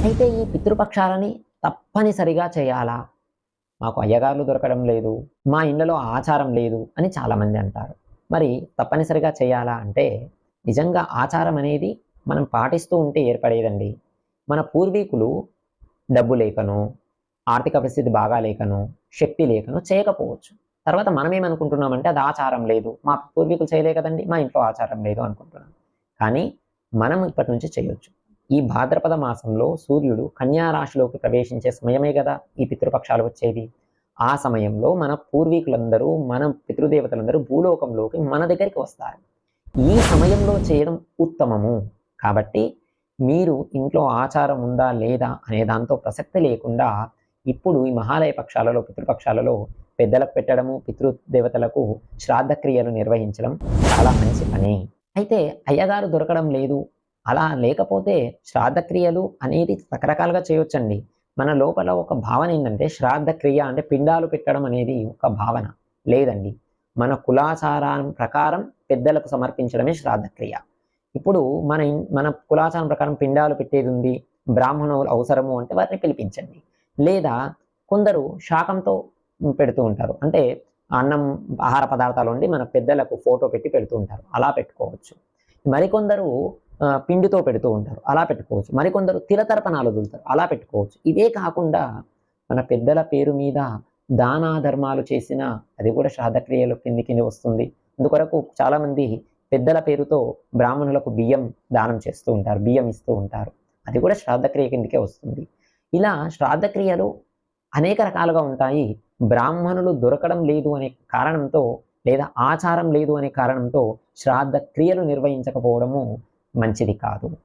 అయితే ఈ పితృపక్షాలని తప్పనిసరిగా చేయాలా? మాకు అయ్యగారులు దొరకడం లేదు, మా ఇళ్ళలో ఆచారం లేదు అని చాలామంది అంటారు. మరి తప్పనిసరిగా చేయాలా అంటే, నిజంగా ఆచారం అనేది మనం పాటిస్తూ ఉంటే ఏర్పడేదండి. మన పూర్వీకులు డబ్బు లేకనో, ఆర్థిక పరిస్థితి బాగా లేకనో, శక్తి లేకనో చేయకపోవచ్చు. తర్వాత మనమేమనుకుంటున్నామంటే అది ఆచారం లేదు. మా పూర్వీకులు చేయలే కదండీ! మా ఇంట్లో ఆచారం లేదు అనుకుంటున్నాం. కానీ మనం ఇప్పటి నుంచి చేయొచ్చు. ఈ భాద్రపద మాసంలో సూర్యుడు కన్యా రాశిలోకి ప్రవేశించే సమయమే గదా! ఈ పితృపక్షాలు వచ్చేది. ఆ సమయంలో మన పూర్వీకులందరూ, మన పితృదేవతలందరూ భూలోకంలోకి మన దగ్గరికి వస్తారు. ఈ సమయంలో చేయడం ఉత్తమము. కాబట్టి మీరు ఇంట్లో ఆచారం ఉందా? లేదా? అనే దాంతో ప్రసక్తి లేకుండా ఇప్పుడు ఈ మహాలయ పక్షాలలో, పితృపక్షాలలో పెద్దలకు పెట్టడము, పితృదేవతలకు శ్రాద్ధ క్రియలు నిర్వహించడం చాలా మంచి పని. అయితే అయ్యగారు దొరకడం లేదు. అలా లేకపోతే శ్రాద్ధ క్రియలు అనేది రకరకాలుగా చేయొచ్చండి. మన లోపల ఒక భావన ఏంటంటే శ్రాద్ధ క్రియ అంటే పిండాలు పెట్టడం అనేది ఒక భావన. లేదండి. మన కులాచారం ప్రకారం పెద్దలకు సమర్పించడమే శ్రాద్ధ క్రియ. ఇప్పుడు మన కులాచారం ప్రకారం పిండాలు పెట్టేదుంది, బ్రాహ్మణులు అవసరము అంటే వారిని పిలిపించండి. లేదా కొందరు శాకంతో పెడుతూ ఉంటారు. అంటే అన్నం, ఆహార పదార్థాలు వండి మన పెద్దలకు ఫోటో పెట్టి పెడుతూ ఉంటారు. అలా పెట్టుకోవచ్చు. మరికొందరు పిండితో పెడుతూ ఉంటారు. అలా పెట్టుకోవచ్చు. మరికొందరు తిలతర్పణాలు వదులుతారు. అలా పెట్టుకోవచ్చు. ఇవే కాకుండా మన పెద్దల పేరు మీద దానా ధర్మాలు చేసిన అది కూడా శ్రాద్ధ క్రియల కిందికి వస్తుంది. అందుకొరకు చాలామంది పెద్దల పేరుతో బ్రాహ్మణులకు బియ్యం దానం చేస్తూ ఉంటారు. బియ్యం ఇస్తూ ఉంటారు. అది కూడా శ్రాద్ధ క్రియ కిందకే వస్తుంది. ఇలా శ్రాద్ధ క్రియలు అనేక రకాలుగా ఉంటాయి. బ్రాహ్మణులు దొరకడం లేదు అనే కారణంతో లేదా ఆచారం లేదు అనే కారణంతో శ్రాద్ధ క్రియలు నిర్వహించకపోవడము మంచిది కాదు.